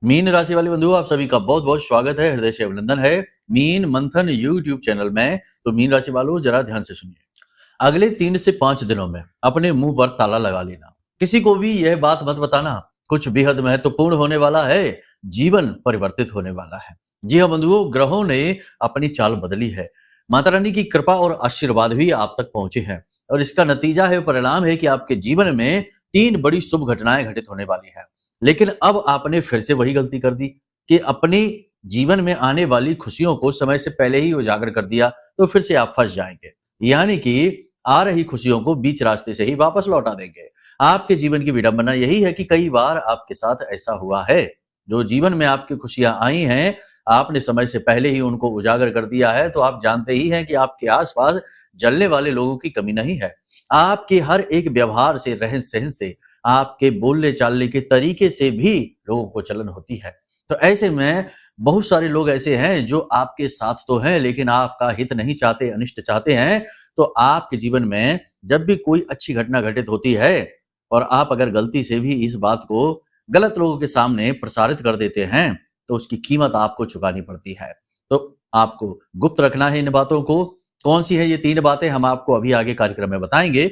Mean राशि वाले बंधुओं, आप सभी का बहुत बहुत स्वागत है, हृदय से अभिनंदन है मीन मंथन यूट्यूब चैनल में। तो मीन राशि वालों, जरा ध्यान से सुनिए। अगले 3 से 5 दिनों में अपने मुंह पर ताला लगा लेना। किसी को भी यह बात मत बताना, कुछ बेहद महत्वपूर्ण होने वाला है। जीवन परिवर्तित होने वाला है। जी हाँ बंधुओं, ग्रहों ने अपनी चाल बदली है। माता रानी की कृपा और आशीर्वाद भी आप तक पहुंचे हैं, और इसका नतीजा है, परिणाम है कि आपके जीवन में 3 बड़ी शुभ घटनाएं घटित होने वाली है। लेकिन अब आपने फिर से वही गलती कर दी कि अपने जीवन में आने वाली खुशियों को समय से पहले ही उजागर कर दिया, तो फिर से आप फंस जाएंगे। यानी कि आ रही खुशियों को बीच रास्ते से ही वापस लौटा देंगे। आपके जीवन की विडंबना यही है कि कई बार आपके साथ ऐसा हुआ है। जो जीवन में आपकी खुशियां आई हैं, आपने समय से पहले ही उनको उजागर कर दिया है। तो आप जानते ही हैं कि आपके आसपास जलने वाले लोगों की कमी नहीं है। आपके हर एक व्यवहार से, रहन सहन से, आपके बोलने चालने के तरीके से भी लोगों को जलन होती है। तो ऐसे में बहुत सारे लोग ऐसे हैं जो आपके साथ तो हैं, लेकिन आपका हित नहीं चाहते, अनिष्ट चाहते हैं। तो आपके जीवन में जब भी कोई अच्छी घटना घटित होती है और आप अगर गलती से भी इस बात को गलत लोगों के सामने प्रसारित कर देते हैं, तो उसकी कीमत आपको चुकानी पड़ती है। तो आपको गुप्त रखना है इन बातों को। कौन सी है ये 3 बातें, हम आपको अभी आगे कार्यक्रम में बताएंगे।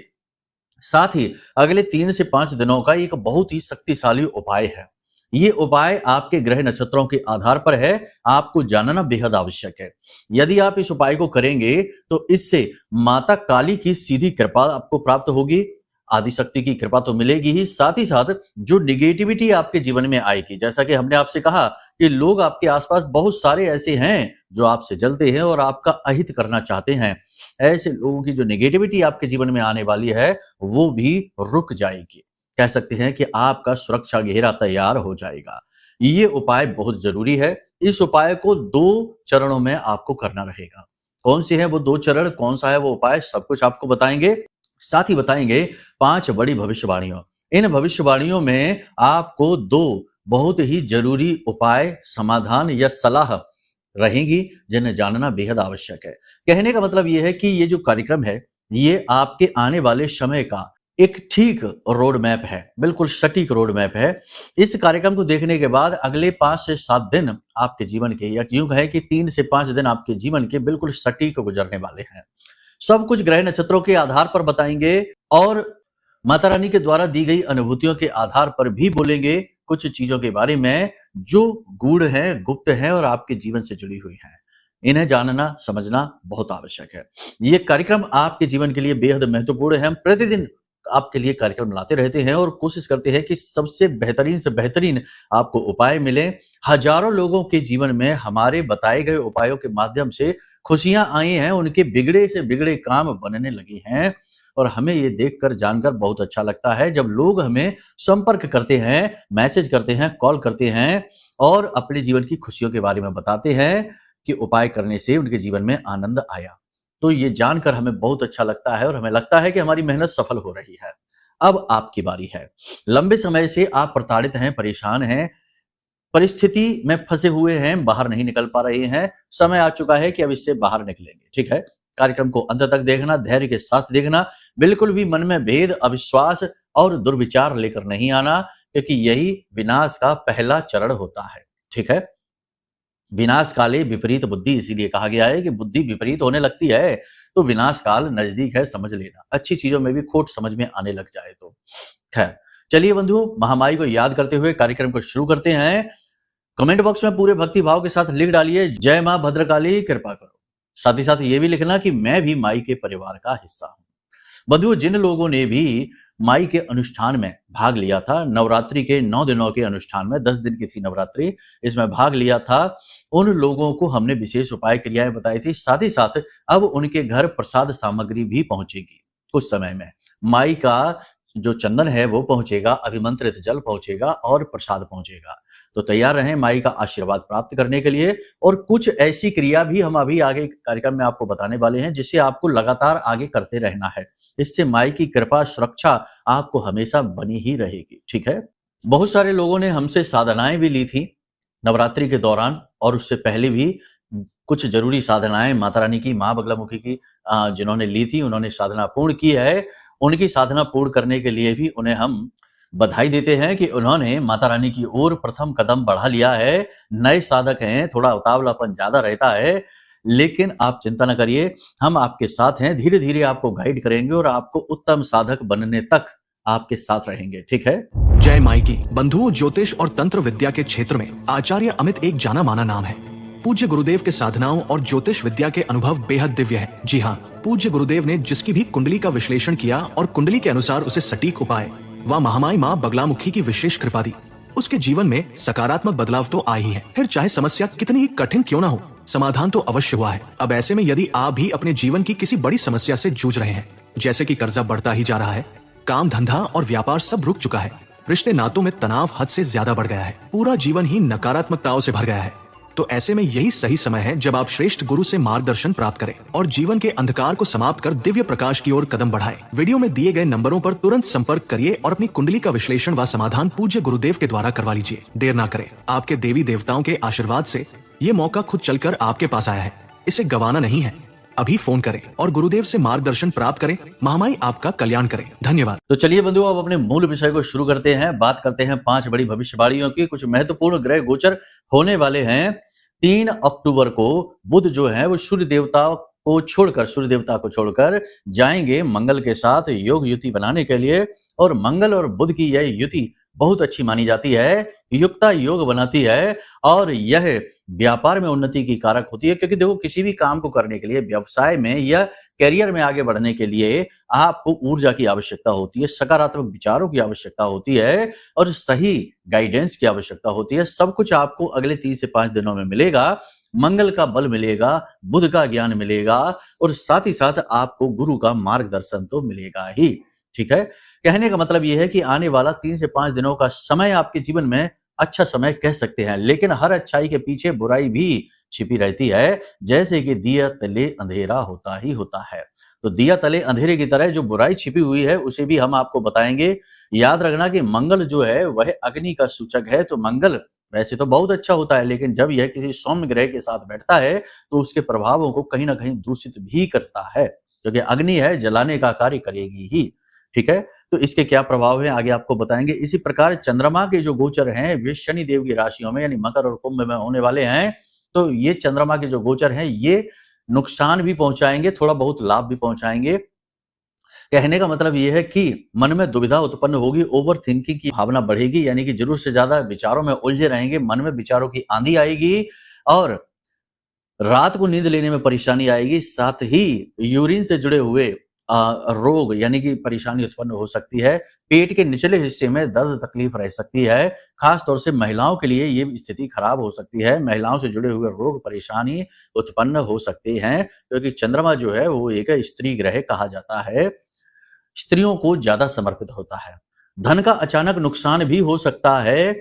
साथ ही अगले 3 से 5 दिनों का एक बहुत ही शक्तिशाली उपाय है। ये उपाय आपके ग्रह नक्षत्रों के आधार पर है, आपको जानना बेहद आवश्यक है। यदि आप इस उपाय को करेंगे तो इससे माता काली की सीधी कृपा आपको प्राप्त होगी। आदिशक्ति की कृपा तो मिलेगी ही, साथ ही साथ जो निगेटिविटी आपके जीवन में आएगी, जैसा कि हमने आपसे कहा कि लोग आपके आसपास बहुत सारे ऐसे हैं जो आपसे जलते हैं और आपका अहित करना चाहते हैं। ऐसे लोगों की जो नेगेटिविटी आपके जीवन में आने वाली है, वो भी रुक जाएगी। कह सकते हैं कि आपका सुरक्षा घेरा तैयार हो जाएगा। ये उपाय बहुत जरूरी है। इस उपाय को 2 चरणों में आपको करना रहेगा। कौन से हैं वो 2 चरण, कौन सा है वो उपाय, सब कुछ आपको बताएंगे। साथ ही बताएंगे 5 बड़ी भविष्यवाणियों। इन भविष्यवाणियों में आपको 2 बहुत ही जरूरी उपाय, समाधान या सलाह रहेंगी, जिन्हें जानना बेहद आवश्यक है। कहने का मतलब यह है कि ये जो कार्यक्रम है, ये आपके आने वाले समय का एक ठीक रोड मैप है, बिल्कुल सटीक रोड मैप है। इस कार्यक्रम को देखने के बाद अगले 5 से 7 दिन आपके जीवन के, या यूं कहें कि 3 से 5 दिन आपके जीवन के बिल्कुल सटीक गुजरने वाले हैं। सब कुछ ग्रह नक्षत्रों के आधार पर बताएंगे और माता रानी के द्वारा दी गई अनुभूतियों के आधार पर भी बोलेंगे कुछ चीजों के बारे में जो गूढ़ हैं, गुप्त हैं और आपके जीवन से जुड़ी हुई हैं। इन्हें जानना, समझना बहुत आवश्यक है। ये कार्यक्रम आपके जीवन के लिए बेहद महत्वपूर्ण है। हम प्रतिदिन आपके लिए कार्यक्रम लाते रहते हैं और कोशिश करते हैं कि सबसे बेहतरीन से बेहतरीन आपको उपाय मिले। हजारों लोगों के जीवन में हमारे बताए गए उपायों के माध्यम से खुशियां आई हैं, उनके बिगड़े से बिगड़े काम बनने लगे हैं। और हमें ये देखकर, जानकर बहुत अच्छा लगता है जब लोग हमें संपर्क करते हैं, मैसेज करते हैं, कॉल करते हैं और अपने जीवन की खुशियों के बारे में बताते हैं कि उपाय करने से उनके जीवन में आनंद आया। तो ये जानकर हमें बहुत अच्छा लगता है और हमें लगता है कि हमारी मेहनत सफल हो रही है। अब आपकी बारी है। लंबे समय से आप प्रताड़ित हैं, परेशान हैं, परिस्थिति में फंसे हुए हैं, बाहर नहीं निकल पा रहे हैं। समय आ चुका है कि अब इससे बाहर निकलेंगे। ठीक है, कार्यक्रम को अंत तक देखना, धैर्य के साथ देखना। बिल्कुल भी मन में भेद, अविश्वास और दुर्विचार लेकर नहीं आना, क्योंकि यही विनाश का पहला चरण होता है। ठीक है, विनाश काले विपरीत बुद्धि, इसीलिए कहा गया है कि बुद्धि विपरीत होने लगती है तो विनाश काल नजदीक है, समझ लेना। अच्छी चीजों में भी खोट समझ में आने लग जाए तो। खैर, चलिए बंधुओं, महामाई को याद करते हुए कार्यक्रम को शुरू करते हैं। कमेंट बॉक्स में पूरे भक्ति भाव के साथ लिख डालिए, जय मां भद्रकाली कृपा करो। साथ ही साथ ये भी लिखना कि मैं भी माई के परिवार का हिस्सा हूं। बंधुओं, जिन लोगों ने भी माई के अनुष्ठान में भाग लिया था, नवरात्रि के 9 दिनों के अनुष्ठान में, 10 दिन की थी नवरात्रि, इसमें भाग लिया था, उन लोगों को हमने विशेष उपाय क्रियाएं बताई थी। साथ ही साथ अब उनके घर प्रसाद सामग्री भी पहुंचेगी कुछ समय में। माई का जो चंदन है वो पहुंचेगा, अभिमंत्रित जल पहुंचेगा और प्रसाद पहुंचेगा। तो तैयार रहें माई का आशीर्वाद प्राप्त करने के लिए। और कुछ ऐसी क्रिया भी हम अभी आगे कार्यक्रम में आपको बताने वाले हैं, जिसे आपको लगातार आगे करते रहना है। इससे माई की कृपा, सुरक्षा आपको हमेशा बनी ही रहेगी। ठीक है, बहुत सारे लोगों ने हमसे साधनाएं भी ली थी नवरात्रि के दौरान, और उससे पहले भी कुछ जरूरी साधनाएं माता रानी की, मां बगलामुखी की जिन्होंने ली थी, उन्होंने साधना पूर्ण की है। उनकी साधना पूर्ण करने के लिए भी उन्हें हम बधाई देते हैं कि उन्होंने माता रानी की ओर प्रथम कदम बढ़ा लिया है। नए साधक हैं, थोड़ा उतावलापन ज्यादा रहता है, लेकिन आप चिंता न करिए, हम आपके साथ हैं। धीरे धीरे आपको गाइड करेंगे और आपको उत्तम साधक बनने तक आपके साथ रहेंगे। ठीक है। जय माई की। बंधुओं, ज्योतिष और तंत्र विद्या के क्षेत्र में आचार्य अमित एक जाना माना नाम है। पूज्य गुरुदेव के साधनाओं और ज्योतिष विद्या के अनुभव बेहद दिव्य है। जी हाँ, पूज्य गुरुदेव ने जिसकी भी कुंडली का विश्लेषण किया और कुंडली के अनुसार उसे सटीक उपाय व महामाई माँ बगलामुखी की विशेष कृपा दी, उसके जीवन में सकारात्मक बदलाव तो आए ही है। फिर चाहे समस्या कितनी ही कठिन क्यों ना हो, समाधान तो अवश्य हुआ है। अब ऐसे में यदि आप भी अपने जीवन की किसी बड़ी समस्या से जूझ रहे हैं, जैसे कि कर्जा बढ़ता ही जा रहा है, काम धंधा और व्यापार सब रुक चुका है, रिश्ते नातों में तनाव हद से ज्यादा बढ़ गया है, पूरा जीवन ही नकारात्मकताओं से भर गया है, तो ऐसे में यही सही समय है जब आप श्रेष्ठ गुरु से मार्गदर्शन प्राप्त करें और जीवन के अंधकार को समाप्त कर दिव्य प्रकाश की ओर कदम बढ़ाएं। वीडियो में दिए गए नंबरों पर तुरंत संपर्क करिए और अपनी कुंडली का विश्लेषण व समाधान पूज्य गुरुदेव के द्वारा करवा लीजिए। देर ना करें, आपके देवी देवताओं के आशीर्वाद से ये मौका खुद चलकर आपके पास आया है, इसे गंवाना नहीं है। अभी फोन करें और गुरुदेव से मार्गदर्शन प्राप्त करें। महामाई आपका कल्याण करें। धन्यवाद। तो चलिए बंधुओं, अब अपने मूल विषय को शुरू करते हैं। बात करते हैं 5 बड़ी भविष्यवाणियों की। कुछ महत्वपूर्ण ग्रह गोचर होने वाले हैं। 3 अक्टूबर को बुध जो है वो सूर्य देवता को छोड़कर जाएंगे मंगल के साथ योग युति बनाने के लिए। और मंगल और बुध की यह युति बहुत अच्छी मानी जाती है, युक्ता योग बनाती है और यह व्यापार में उन्नति की कारक होती है। क्योंकि देखो, किसी भी काम को करने के लिए, व्यवसाय में या करियर में आगे बढ़ने के लिए आपको ऊर्जा की आवश्यकता होती है, सकारात्मक विचारों की आवश्यकता होती है और सही गाइडेंस की आवश्यकता होती है। सब कुछ आपको अगले 3 से 5 दिनों में मिलेगा। मंगल का बल मिलेगा, बुध का ज्ञान मिलेगा और साथ ही साथ आपको गुरु का मार्गदर्शन तो मिलेगा ही। ठीक है। कहने का मतलब यह है कि आने वाला 3 से 5 दिनों का समय आपके जीवन में अच्छा समय कह सकते हैं, लेकिन हर अच्छाई के पीछे बुराई भी छिपी रहती है। जैसे कि दिया तले अंधेरा होता ही होता है, तो दिया तले अंधेरे की तरह जो बुराई छिपी हुई है उसे भी हम आपको बताएंगे। याद रखना कि मंगल जो है वह अग्नि का सूचक है। तो मंगल वैसे तो बहुत अच्छा होता है, लेकिन जब यह किसी सौम्य ग्रह के साथ बैठता है तो उसके प्रभावों को कहीं ना कहीं दूषित भी करता है, क्योंकि अग्नि है, जलाने का कार्य करेगी ही। ठीक है। तो इसके क्या प्रभाव है आगे आपको बताएंगे। इसी प्रकार चंद्रमा के जो गोचर हैं वे शनि देव की राशियों में यानी मकर और कुंभ में होने वाले हैं। तो ये चंद्रमा के जो गोचर हैं ये नुकसान भी पहुंचाएंगे, थोड़ा बहुत लाभ भी पहुंचाएंगे। कहने का मतलब ये है कि मन में दुविधा उत्पन्न होगी, ओवर थिंकिंग की भावना बढ़ेगी, यानी कि जरूरत से ज्यादा विचारों में उलझे रहेंगे, मन में विचारों की आंधी आएगी और रात को नींद लेने में परेशानी आएगी। साथ ही यूरिन से जुड़े हुए रोग यानी कि परेशानी उत्पन्न हो सकती है। पेट के निचले हिस्से में दर्द तकलीफ रह सकती है। खास तौर से महिलाओं के लिए ये स्थिति खराब हो सकती है। महिलाओं से जुड़े हुए रोग परेशानी उत्पन्न हो सकते हैं, क्योंकि चंद्रमा जो है वो एक स्त्री ग्रह कहा जाता है, स्त्रियों को ज्यादा समर्पित होता है। धन का अचानक नुकसान भी हो सकता है।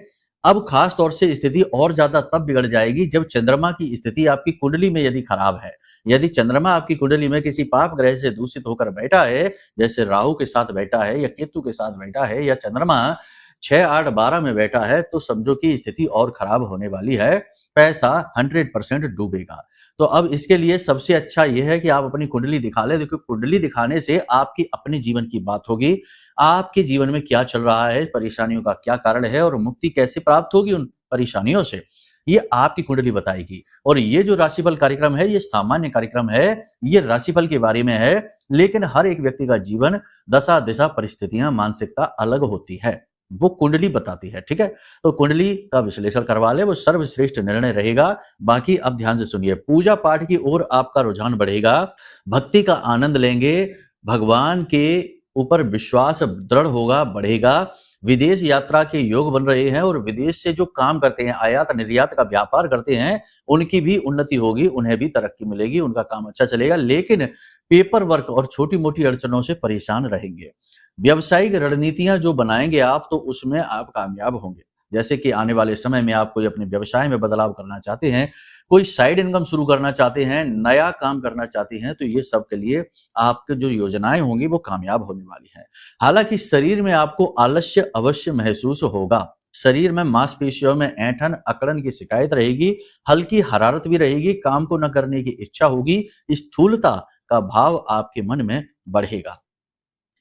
अब खास तौर से स्थिति और ज्यादा तब बिगड़ जाएगी जब चंद्रमा की स्थिति आपकी कुंडली में यदि खराब है। यदि चंद्रमा आपकी कुंडली में किसी पाप ग्रह से दूषित होकर बैठा है, जैसे राहु के साथ बैठा है या केतु के साथ बैठा है या चंद्रमा 6, 8, 12 में बैठा है, तो समझो कि स्थिति और खराब होने वाली है। पैसा 100% डूबेगा। तो अब इसके लिए सबसे अच्छा यह है कि आप अपनी कुंडली दिखा लें। देखो, कुंडली दिखाने से आपकी अपने जीवन की बात होगी, आपके जीवन में क्या चल रहा है, परेशानियों का क्या कारण है और मुक्ति कैसे प्राप्त होगी उन परेशानियों से, ये आपकी कुंडली बताएगी। और ये जो राशिफल कार्यक्रम है ये सामान्य कार्यक्रम है, ये राशिफल के बारे में है, लेकिन हर एक व्यक्ति का जीवन, दशा दिशा, परिस्थितियां, मानसिकता अलग होती है, वो कुंडली बताती है। ठीक है। तो कुंडली का विश्लेषण करवा ले, वो सर्वश्रेष्ठ निर्णय रहेगा। बाकी अब ध्यान से सुनिए। पूजा पाठ की ओर आपका रुझान बढ़ेगा, भक्ति का आनंद लेंगे, भगवान के ऊपर विश्वास दृढ़ होगा, बढ़ेगा। विदेश यात्रा के योग बन रहे हैं और विदेश से जो काम करते हैं, आयात निर्यात का व्यापार करते हैं, उनकी भी उन्नति होगी, उन्हें भी तरक्की मिलेगी, उनका काम अच्छा चलेगा। लेकिन पेपर वर्क और छोटी मोटी अड़चनों से परेशान रहेंगे। व्यावसायिक रणनीतियां जो बनाएंगे आप, तो उसमें आप कामयाब होंगे। जैसे कि आने वाले समय में आप कोई अपने व्यवसाय में बदलाव करना चाहते हैं, कोई साइड इनकम शुरू करना चाहते हैं, नया काम करना चाहते हैं, तो ये सब के लिए आपके जो योजनाएं होंगी वो कामयाब होने वाली हैं। हालांकि शरीर में आपको आलस्य अवश्य महसूस होगा। शरीर में मांसपेशियों में ऐंठन, अकड़न की शिकायत रहेगी, हल्की हरारत भी रहेगी, काम को न करने की इच्छा होगी, स्थूलता का भाव आपके मन में बढ़ेगा।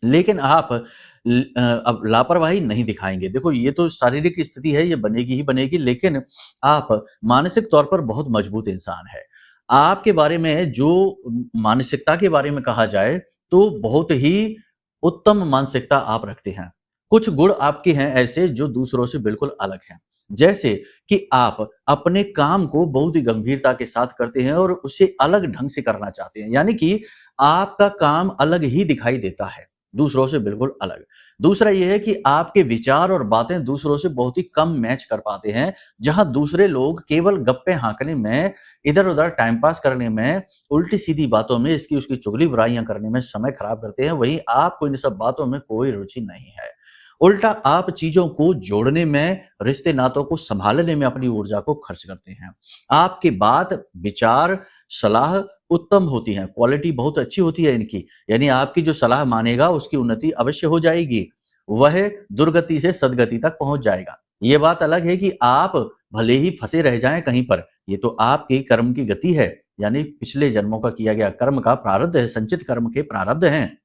लेकिन आप अब लापरवाही नहीं दिखाएंगे। देखो ये तो शारीरिक स्थिति है, ये बनेगी ही बनेगी, लेकिन आप मानसिक तौर पर बहुत मजबूत इंसान है। आपके बारे में जो मानसिकता के बारे में कहा जाए तो बहुत ही उत्तम मानसिकता आप रखते हैं। कुछ गुण आपके हैं ऐसे जो दूसरों से बिल्कुल अलग हैं। जैसे कि आप अपने काम को बहुत ही गंभीरता के साथ करते हैं और उसे अलग ढंग से करना चाहते हैं। यानी कि आपका काम अलग ही दिखाई देता है, दूसरों से बिल्कुल अलग। दूसरा ये है कि आपके विचार और बातें दूसरों से बहुत ही कम मैच कर पाते हैं। जहां दूसरे लोग केवल गप्पे हाँकने में, इधर-उधर टाइम पास करने में, उल्टी-सीधी बातों में, इसकी उसकी चुगली बुराइयां करने में समय खराब करते हैं, वहीं आपको इन सब बातों में कोई रुचि नहीं है। उल्टा आप चीजों को जोड़ने में, रिश्ते नातों को संभालने में अपनी ऊर्जा को खर्च करते हैं। आपकी बात, विचार, सलाह उत्तम होती है, क्वालिटी बहुत अच्छी होती है इनकी। यानी आपकी जो सलाह मानेगा उसकी उन्नति अवश्य हो जाएगी, वह दुर्गति से सदगति तक पहुंच जाएगा। ये बात अलग है कि आप भले ही फंसे रह जाएं कहीं पर, ये तो आपके कर्म की गति है, यानी पिछले जन्मों का किया गया कर्म का प्रारब्ध है, संचित कर्म के प्रारब्ध हैं।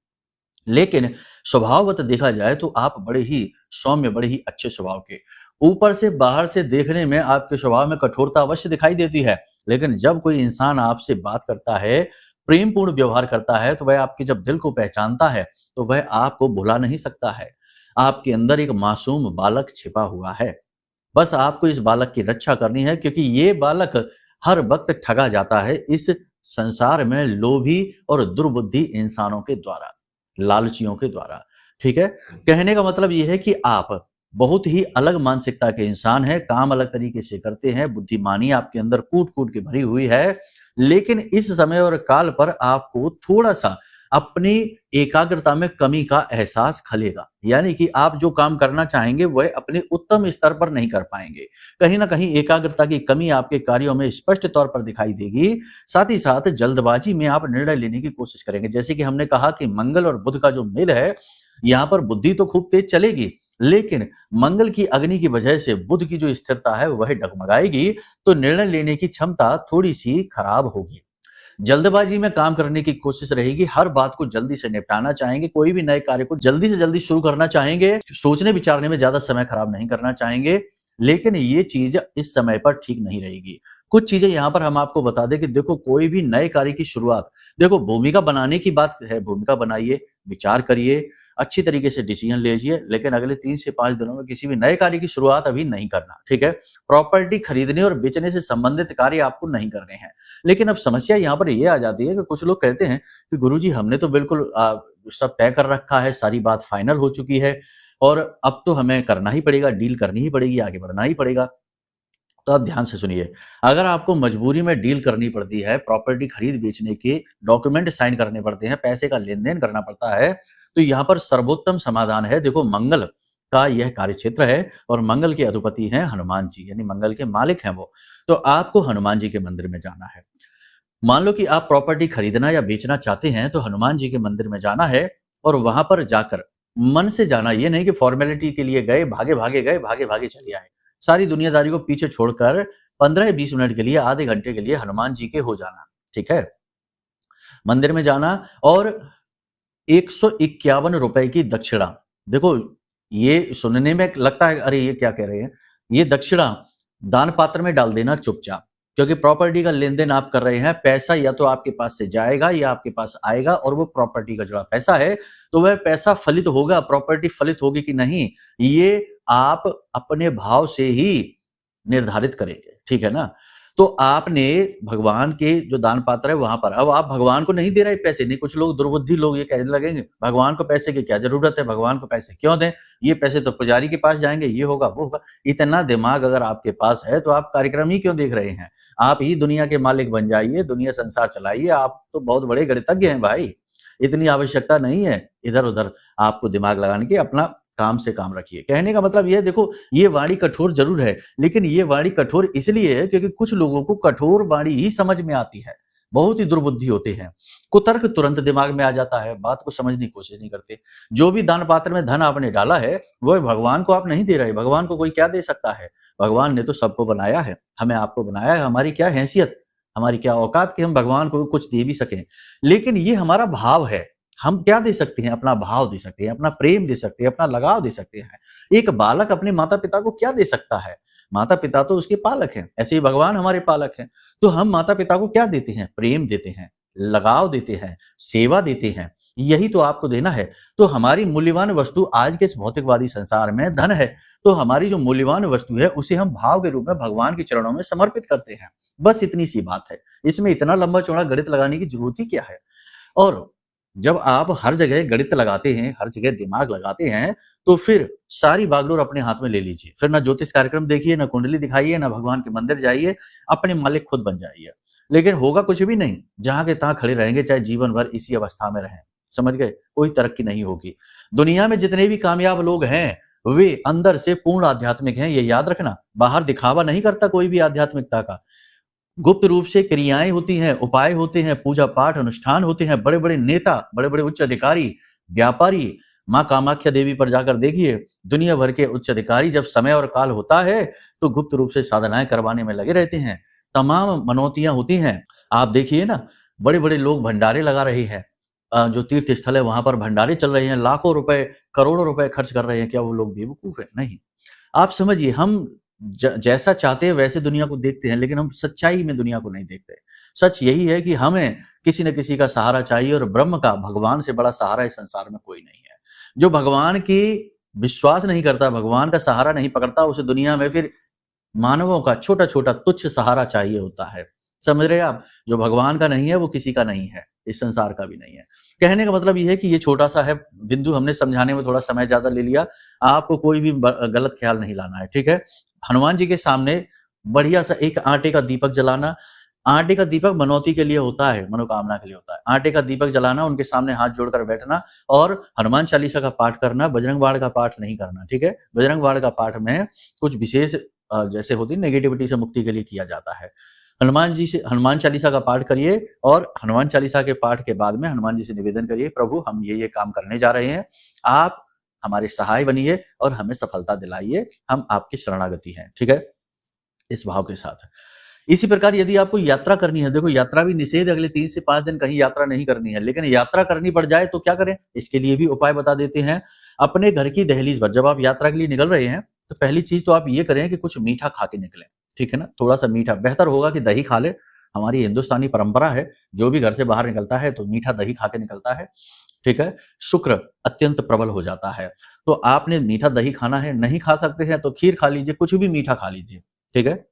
लेकिन स्वभावगत देखा जाए तो आप बड़े ही सौम्य, बड़े ही अच्छे स्वभाव के। ऊपर से, बाहर से देखने में आपके स्वभाव में कठोरता अवश्य दिखाई देती है, लेकिन जब कोई इंसान आपसे बात करता है, प्रेमपूर्ण व्यवहार करता है, तो वह आपके जब दिल को पहचानता है, तो वह आपको भुला नहीं सकता है। आपके अंदर एक मासूम बालक छिपा हुआ है। बस आपको इस बालक की रक्षा करनी है, क्योंकि ये बालक हर वक्त ठगा जाता है इस संसार में लोभी और दुर्बुद्धि इंसानों के द्वारा, लालचियों के द्वारा। ठीक है? कहने का मतलब ये है कि आप बहुत ही अलग मानसिकता के इंसान हैं, काम अलग तरीके से करते हैं, बुद्धिमानी आपके अंदर कूट-कूट के भरी हुई है, लेकिन इस समय और काल पर आपको थोड़ा-सा अपनी एकाग्रता में कमी का एहसास खलेगा। यानी कि आप जो काम करना चाहेंगे वह अपने उत्तम स्तर पर नहीं कर पाएँगे। कहीं न कहीं एकाग्रता की कमी आपके कार्यों में स्पष्ट तौर पर दिखाई देगी। साथ ही साथ जल्दबाजी में आप निर्णय लेने की कोशिश करेंगे। जैसे कि हमने कहा कि मंगल और बुध का जो मेल है, यहाँ पर बुद्धि तो खूब तेज चलेगी, लेकिन मंगल की अग्नि की वजह से बुध की जो स्थिरता है वह डगमगाएगी, तो निर्णय लेने की क्षमता थोड़ी-सी खराब होगी। जल्दबाजी में काम करने की कोशिश रहेगी, हर बात को जल्दी से निपटाना चाहेंगे, कोई भी नए कार्य को जल्दी से जल्दी शुरू करना चाहेंगे, सोचने विचारने में ज़्यादा समय खराब नहीं करना चाहेंगे, लेकिन ये चीज़ इस समय पर ठीक नहीं रहेगी। कुछ चीज़ें यहाँ पर हम आपको बता दें कि देखो कोई भी नए कार्य की शुरुआत, देखो भूमिका बनाने की बात है, भूमिका बनाइए, विचार करिए, अच्छी तरीके से डिसीजन लीजिए, लेकिन अगले 3 से 5 दिनों में किसी भी नए कार्य की शुरुआत अभी नहीं करना, ठीक है? प्रॉपर्टी खरीदने और बेचने से संबंधित कार्य आपको नहीं करने हैं। लेकिन अब समस्या यहाँ पर ये आ जाती है कि कुछ लोग कहते हैं कि गुरुजी हमने तो बिल्कुल सब तय कर रखा है, सारी बात फाइनल हो चुकी है और अब तो हमें करना ही पड़ेगा, डील करनी ही पड़ेगी, आगे बढ़ना ही पड़ेगा। तो आप ध्यान से सुनिए, अगर आपको मजबूरी में डील करनी पड़ती है, प्रॉपर्टी खरीद-बेचने के डॉक्यूमेंट साइन करने पड़ते हैं, पैसे का लेन-देन करना पड़ता है, तो यहाँ पर सर्वोत्तम समाधान है, देखो मंगल का यह कार्यक्षेत्र है और मंगल के अधिपति हैं हनुमान जी, यानी मंगल के मालिक हैं वो। तो आपको हनुमान जी के मंदिर में जाना है। मान लो कि आप प्रॉपर्टी खरीदना या बेचना चाहते हैं, तो हनुमान जी के मंदिर में जाना है और वहां पर जाकर मन से जाना, ये नहीं कि फॉर्मेलिटी के लिए गए, भागे-भागे गए, भागे-भागे चले आए। सारी दुनियादारी को पीछे छोड़कर 15-20 मिनट के लिए, आधे घंटे के लिए हनुमान जी के हो जाना, ठीक है? मंदिर में जाना और 151 रुपए की दक्षिणा। देखो, ये सुनने में लगता है अरे ये क्या कह रहे हैं? ये दक्षिणा दान पात्र में डाल देना चुपचाप, क्योंकि प्रॉपर्टी का लेन-देन आप कर रहे हैं, पैसा या तो आपके पास से जाएगा या आपके पास आएगा और वो प्रॉपर्टी का जुड़ा पैसा है, तो वह पैसा फलित होगा, प्रॉपर्टी फलित होगी कि नहीं, ये आप अपने भाव से ही निर्धारित करेंगे, ठीक है ना? तो आपने भगवान के जो दान पात्र है वहां पर, अब आप भगवान को नहीं दे रहे पैसे, नहीं, कुछ लोग दुर्बुद्धि लोग ये कहने लगेंगे भगवान को पैसे की क्या जरूरत है, भगवान को पैसे क्यों दें, ये पैसे तो पुजारी के पास जाएंगे, ये होगा वो होगा। इतना दिमाग अगर आपके पास है तो आप कार्यक्रम ही क्यों देख रहे हैं? आप ही दुनिया के मालिक बन जाइए, दुनिया संसार चलाइए, आप तो बहुत बड़े गणितज्ञ हैं भाई। इतनी आवश्यकता नहीं है इधर उधर आपको दिमाग लगाने की, अपना काम से काम रखिए। कहने का मतलब ये है, देखो ये वाणी कठोर जरूर है, लेकिन ये वाणी कठोर इसलिए है क्योंकि कुछ लोगों को कठोर वाणी ही समझ में आती है, बहुत ही दुर्बुद्धि होते हैं, कुतर्क तुरंत दिमाग में आ जाता है, बात को समझने की कोशिश नहीं करते। जो भी दान पात्र में धन आपने डाला है वो भगवान को आप नहीं दे रहे, भगवान को कोई क्या दे सकता है? भगवान ने तो सबको बनाया है, हमें आपको बनाया है, हमारी क्या हैसियत, हमारी क्या औकात कि हम भगवान को कुछ दे भी सकें। लेकिन ये हमारा भाव है, हम क्या दे सकते हैं? अपना भाव दे सकते हैं, अपना प्रेम दे सकते हैं, अपना लगाव दे सकते हैं। एक बालक अपने माता-पिता को क्या दे सकता है? माता-पिता तो उसके पालक हैं, ऐसे ही भगवान हमारे पालक हैं। तो हम माता-पिता को क्या देते हैं? प्रेम देते हैं, लगाव देते हैं, सेवा देते हैं। यही तो आपको देना है। तो हमारी मूल्यवान वस्तु आज के इस भौतिकवादी संसार में धन है। तो हमारी जो मूल्यवान वस्तु है उसे हम भाव के रूप में भगवान के चरणों में समर्पित करते हैं। बस इतनी सी बात है। इसमें इतना लंबा-चौड़ा गणित लगाने की ज़रूरत ही क्या है? और जब आप हर जगह गणित लगाते हैं, हर जगह दिमाग लगाते हैं, तो फिर सारी बागडोर अपने हाथ में ले लीजिए। फिर ना ज्योतिष कार्यक्रम देखिए, ना कुंडली दिखाइए, ना भगवान के मंदिर जाइए, अपने मालिक खुद बन जाइए। लेकिन होगा कुछ भी नहीं, जहाँ के तहाँ खड़े रहेंगे, चाहे जीवन भर इसी अवस्था में रहें। समझ गए? कोई तरक्की नहीं होगी। दुनिया में जितने भी कामयाब लोग हैं, वे अंदर से पूर्ण आध्यात्मिक हैं, ये याद रखना। बाहर दिखावा नहीं करता कोई भी आध्यात्मिकता का। गुप्त रूप से क्रियाएं होती हैं, उपाय होते हैं, पूजा पाठ अनुष्ठान होते हैं, बड़े बड़े नेता, बड़े बड़े उच्च अधिकारी, व्यापारी, माँ कामाख्या देवी पर जाकर देखिए, दुनिया भर के उच्च अधिकारी जब समय और काल होता है तो गुप्त रूप से साधनाएं करवाने में लगे रहते हैं। तमाम मनौतियां होती हैं। आप देखिए ना, बड़े बड़े लोग भंडारे लगा रहे हैं। जो तीर्थ स्थल है वहां पर भंडारे चल रहे हैं, लाखों रुपए, करोड़ों रुपए खर्च कर रहे हैं। क्या वो लोग बेवकूफ है? नहीं। आप समझिए, हम जैसा चाहते हैं वैसे दुनिया को देखते हैं, लेकिन हम सच्चाई में दुनिया को नहीं देखते। सच यही है कि हमें किसी न किसी का सहारा चाहिए, और ब्रह्म का, भगवान से बड़ा सहारा इस संसार में कोई नहीं है। जो भगवान की विश्वास नहीं करता, भगवान का सहारा नहीं पकड़ता, उसे दुनिया में फिर मानवों का छोटा-छोटा तुच्छ सहारा चाहिए होता है। समझ रहे हैं आप? जो भगवान का नहीं है वो किसी का नहीं है, इस संसार का भी नहीं है। कहने का मतलब ये है कि ये छोटा-सा है बिंदु, हमने समझाने में थोड़ा समय ज़्यादा ले लिया। आपको कोई भी गलत ख्याल नहीं लाना है, ठीक है? हनुमान जी के सामने बढ़िया-सा एक आटे का दीपक जलाना। आटे का दीपक मनौती के लिए होता है, मनोकामना के लिए होता है। आटे का दीपक जलाना, उनके सामने हाथ जोड़कर बैठना और हनुमान चालीसा का पाठ करना, बजरंग बाण का पाठ नहीं करना, ठीक है? बजरंग बाण का पाठ में कुछ विशेष जैसे होती है नेगेटिविटी से मुक्ति के लिए किया जाता है। हनुमान चालीसा का पाठ करिए, और हनुमान चालीसा के पाठ के बाद में हनुमान जी से निवेदन करिए, प्रभु हम ये काम करने जा रहे हैं, आप हमारे सहाय बनिए और हमें सफलता दिलाइए, हम आपकी शरणागति हैं, ठीक है? इस भाव के साथ। इसी प्रकार यदि आपको यात्रा करनी है, देखो यात्रा भी निषेध, अगले 3 से 5 दिन कहीं यात्रा नहीं करनी है, लेकिन यात्रा करनी पड़ जाए तो क्या करें? इसके लिए भी उपाय बता देते हैं। अपने घर की दहलीज पर जब आप यात्रा के लिए निकल रहे हैं, तो पहली चीज तो आप ये करें कि कुछ मीठा खा के निकलें, ठीक है ना? थोड़ा-सा मीठा, बेहतर होगा कि दही खा लें। हमारी हिंदुस्तानी परंपरा है, जो भी घर से बाहर निकलता है तो मीठा दही खा के निकलता है, ठीक है? शुक्र अत्यंत प्रबल हो जाता है। तो आपने मीठा दही खाना है, नहीं खा सकते हैं तो खीर खा लीजिए, कुछ भी मीठा खा लीजिए, ठीक है?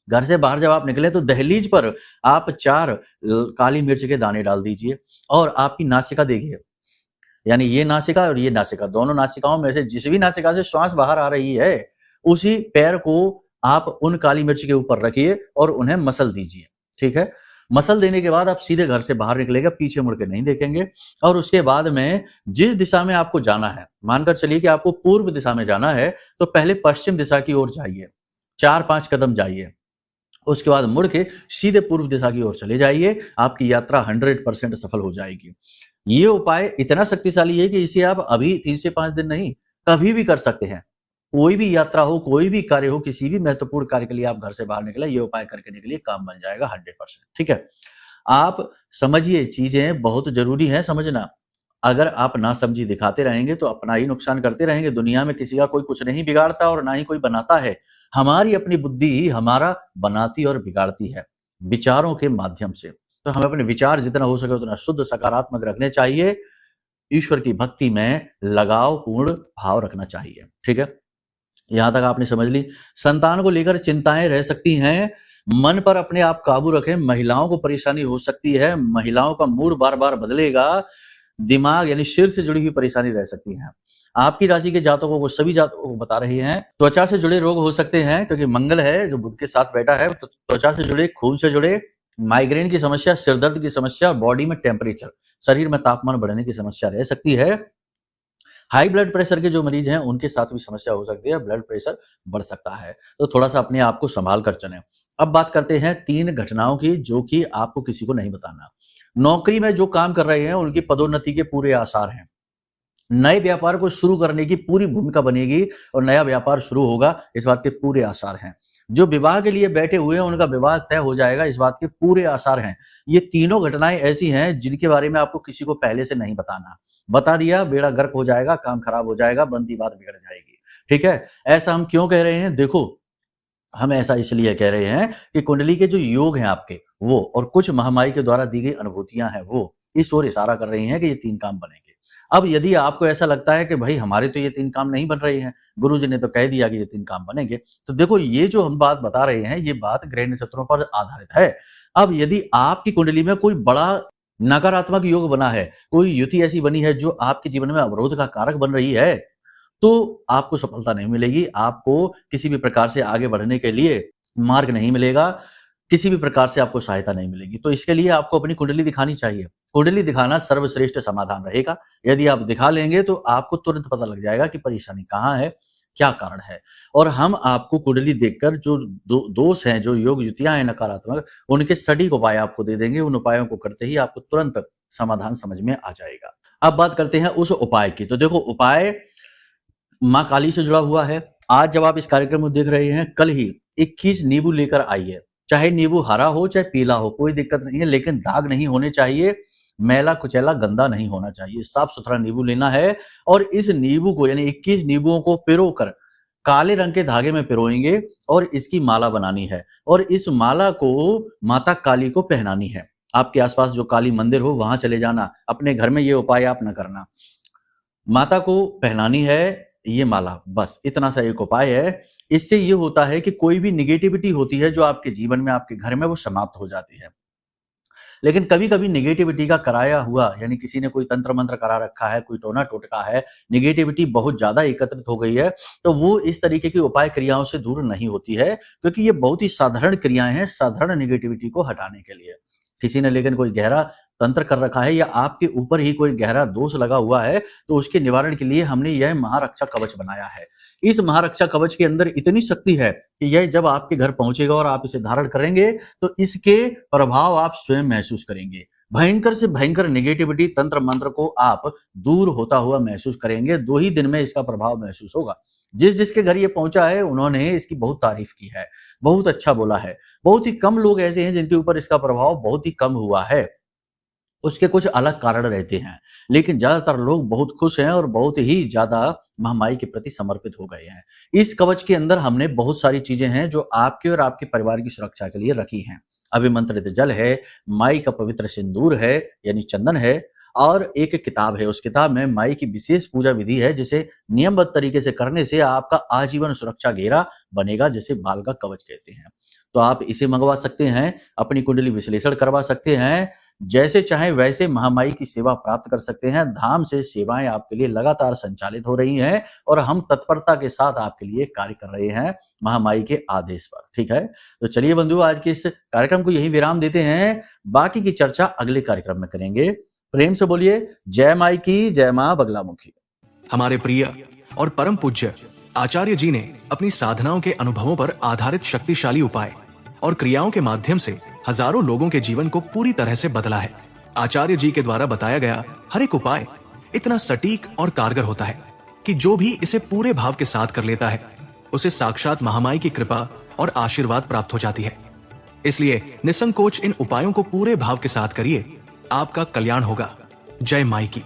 घर से बाहर जब आप निकले तो दहलीज पर आप 4 काली मिर्च के दाने डाल दीजिए, और आपकी नासिका देखिए, यानी ये नासिका और ये नासिका, दोनों नासिकाओं में से जिस भी नासिका से श्वास बाहर आ रही है, उसी पैर को आप उन काली मिर्च के ऊपर रखिए और उन्हें मसल दीजिए, ठीक है? मसल देने के बाद आप सीधे घर से बाहर निकलेंगे, पीछे मुड़ के नहीं देखेंगे, और उसके बाद में जिस दिशा में आपको जाना है, मानकर चलिए कि आपको पूर्व दिशा में जाना है, तो पहले पश्चिम दिशा की ओर जाइए, 4-5 कदम जाइए। उसके बाद मुड़ के सीधे पूर्व दिशा की ओर चले जाइए, आपकी यात्रा 100% सफल हो जाएगी। ये उपाय इतना शक्तिशाली है कि इसे आप अभी 3 से 5 दिन नहीं, कभी भी कर सकते हैं। कोई भी यात्रा हो, कोई भी कार्य हो, किसी भी महत्वपूर्ण कार्य के लिए आप घर से बाहर निकले, ये उपाय करके निकलिए, काम बन जाएगा 100%, ठीक है? आप समझिए, चीजें बहुत जरूरी है समझना। अगर आप नासमझी दिखाते रहेंगे तो अपना ही नुकसान करते रहेंगे। दुनिया में किसी का कोई कुछ नहीं बिगाड़ता और ना ही कोई बनाता है। हमारी अपनी बुद्धि ही हमारा बनाती और बिगाड़ती है, विचारों के माध्यम से। तो हमें अपने विचार जितना हो सके उतना शुद्ध सकारात्मक रखने चाहिए। ईश्वर की भक्ति में लगाव पूर्ण भाव रखना चाहिए, ठीक है? यहां तक आपने समझ ली। संतान को लेकर चिंताएं रह सकती हैं, मन पर अपने आप काबू रखें। महिलाओं को परेशानी हो सकती है, महिलाओं का मूड बार बार बदलेगा, दिमाग यानी सिर से जुड़ी हुई परेशानी रह सकती है। आपकी राशि के जातकों को, सभी जातकों को बता रही हैं, त्वचा से जुड़े रोग हो सकते हैं, क्योंकि मंगल है जो बुध के साथ बैठा है, तो त्वचा से जुड़े, खून से जुड़े, माइग्रेन की समस्या, सिरदर्द की समस्या, बॉडी में टेम्परेचर, शरीर में तापमान बढ़ने की समस्या रह सकती है। हाई ब्लड प्रेशर के जो मरीज हैं उनके साथ भी समस्या हो सकती है, ब्लड प्रेशर बढ़ सकता है, तो थोड़ा सा अपने आप को संभाल कर चलें। अब बात करते हैं 3 घटनाओं की जो कि आपको किसी को नहीं बताना। नौकरी में जो काम कर रहे हैं उनकी पदोन्नति के पूरे आसार हैं। नए व्यापार को शुरू करने की पूरी भूमिका बनेगी और नया व्यापार शुरू होगा, इस बात के पूरे आसार हैं। जो विवाह के लिए बैठे हुए हैं उनका विवाह तय हो जाएगा, इस बात के पूरे आसार हैं। ये तीनों घटनाएं ऐसी हैं जिनके बारे में आपको किसी को पहले से नहीं बताना। बता दिया बेड़ा गर्क हो जाएगा, काम खराब हो जाएगा, बनती बात बिगड़ जाएगी। ठीक है, ऐसा हम क्यों कह रहे हैं? देखो, हम ऐसा इसलिए कह रहे हैं कि कुंडली के जो योग हैं आपके वो, और कुछ महामाई के द्वारा दी गई अनुभूतियां हैं वो, इस ओर इशारा कर रही हैं कि ये 3 काम बनेंगे। अब यदि आपको ऐसा लगता है कि भाई हमारे तो ये 3 काम नहीं बन रहे हैं, गुरुजी ने तो कह दिया कि ये 3 काम बनेंगे, तो देखो ये जो हम बात बता रहे हैं ये बात ग्रह नक्षत्रों पर आधारित है। अब यदि आपकी कुंडली में कोई बड़ा नकारात्मक योग बना है, कोई युति ऐसी बनी है जो आपके जीवन में अवरोध का कारक बन रही है, तो आपको सफलता नहीं मिलेगी। आपको किसी भी प्रकार से आगे बढ़ने के लिए मार्ग नहीं मिलेगा, किसी भी प्रकार से आपको सहायता नहीं मिलेगी। तो इसके लिए आपको अपनी कुंडली दिखानी चाहिए। कुंडली दिखाना सर्वश्रेष्ठ समाधान रहेगा। यदि आप दिखा लेंगे तो आपको तुरंत पता लग जाएगा कि परेशानी कहाँ है, क्या कारण है, और हम आपको कुंडली देखकर जो दोष हैं, जो योग युतियां हैं नकारात्मक, उनके सटीक उपाय आपको दे देंगे। उन उपायों को करते ही आपको तुरंत समाधान समझ में आ जाएगा। अब बात करते हैं उस उपाय की। तो देखो, उपाय माँ काली से जुड़ा हुआ है। आज जब आप इस कार्यक्रम को देख रहे हैं, कल ही 21 नींबू लेकर आइए। चाहे नींबू हरा हो चाहे पीला हो, कोई दिक्कत नहीं है, लेकिन दाग नहीं होने चाहिए, मैला कुचैला गंदा नहीं होना चाहिए। साफ सुथरा नींबू लेना है और इस नींबू को, यानी 21 नींबुओं को पिरोकर काले रंग के धागे में पिरोएंगे और इसकी माला बनानी है, और इस माला को माता काली को पहनानी है। आपके आसपास जो काली मंदिर हो वहां चले जाना, अपने घर में ये उपाय आप न करना। माता को पहनानी है ये माला, बस इतना सा एक उपाय है। इससे ये होता है कि कोई भी निगेटिविटी होती है जो आपके जीवन में, आपके घर में, वो समाप्त हो जाती है। लेकिन कभी कभी निगेटिविटी का कराया हुआ, यानी किसी ने कोई तंत्र मंत्र करा रखा है, कोई टोना टोटका है, निगेटिविटी बहुत ज्यादा एकत्रित हो गई है, तो वो इस तरीके की उपाय क्रियाओं से दूर नहीं होती है, क्योंकि ये बहुत ही साधारण क्रियाएं हैं साधारण निगेटिविटी को हटाने के लिए। किसी ने लेकिन कोई गहरा तंत्र कर रखा है या आपके ऊपर ही कोई गहरा दोष लगा हुआ है, तो उसके निवारण के लिए हमने यह महारक्षा कवच बनाया है। इस महारक्षा कवच के अंदर इतनी शक्ति है कि यह जब आपके घर पहुंचेगा और आप इसे धारण करेंगे तो इसके प्रभाव आप स्वयं महसूस करेंगे। भयंकर से भयंकर नेगेटिविटी, तंत्र मंत्र को आप दूर होता हुआ महसूस करेंगे। 2 ही दिन में इसका प्रभाव महसूस होगा। जिसके घर ये पहुंचा है उन्होंने इसकी बहुत तारीफ की है, बहुत अच्छा बोला है। बहुत ही कम लोग ऐसे हैं जिनके ऊपर इसका प्रभाव बहुत ही कम हुआ है। उसके कुछ अलग कारण रहते हैं, लेकिन ज्यादातर लोग बहुत खुश हैं और बहुत ही ज्यादा महामाई के प्रति समर्पित हो गए हैं। इस कवच के अंदर हमने बहुत सारी चीजें हैं जो आपके और आपके परिवार की सुरक्षा के लिए रखी हैं। अभिमंत्रित जल है, माई का पवित्र सिंदूर है यानी चंदन है, और एक किताब है। उस किताब में माई की विशेष पूजा विधि है जिसे नियमबद्ध तरीके से करने से आपका आजीवन सुरक्षा घेरा बनेगा, जिसे बाल का कवच कहते हैं। तो आप इसे मंगवा सकते हैं, अपनी कुंडली विश्लेषण करवा सकते हैं, जैसे चाहे वैसे महामाई की सेवा प्राप्त कर सकते हैं। धाम से सेवाएं आपके लिए लगातार संचालित हो रही हैं और हम तत्परता के साथ आपके लिए कार्य कर रहे हैं महामाई के आदेश पर। ठीक है, तो चलिए बंधु, आज के इस कार्यक्रम को यही विराम देते हैं। बाकी की चर्चा अगले कार्यक्रम में करेंगे। प्रेम से बोलिए जय माई की, जय मां बगलामुखी। हमारे प्रिय और परम पूज्य आचार्य जी ने अपनी साधनाओं के अनुभवों पर आधारित शक्तिशाली उपाय और क्रियाओं के माध्यम से हजारों लोगों के जीवन को पूरी तरह से बदला है। आचार्य जी के द्वारा बताया गया हर एक उपाय इतना सटीक और कारगर होता है कि जो भी इसे पूरे भाव के साथ कर लेता है उसे साक्षात महामाई की कृपा और आशीर्वाद प्राप्त हो जाती है। इसलिए निसंकोच इन उपायों को पूरे भाव के साथ करिए, आपका कल्याण होगा। जय माई की।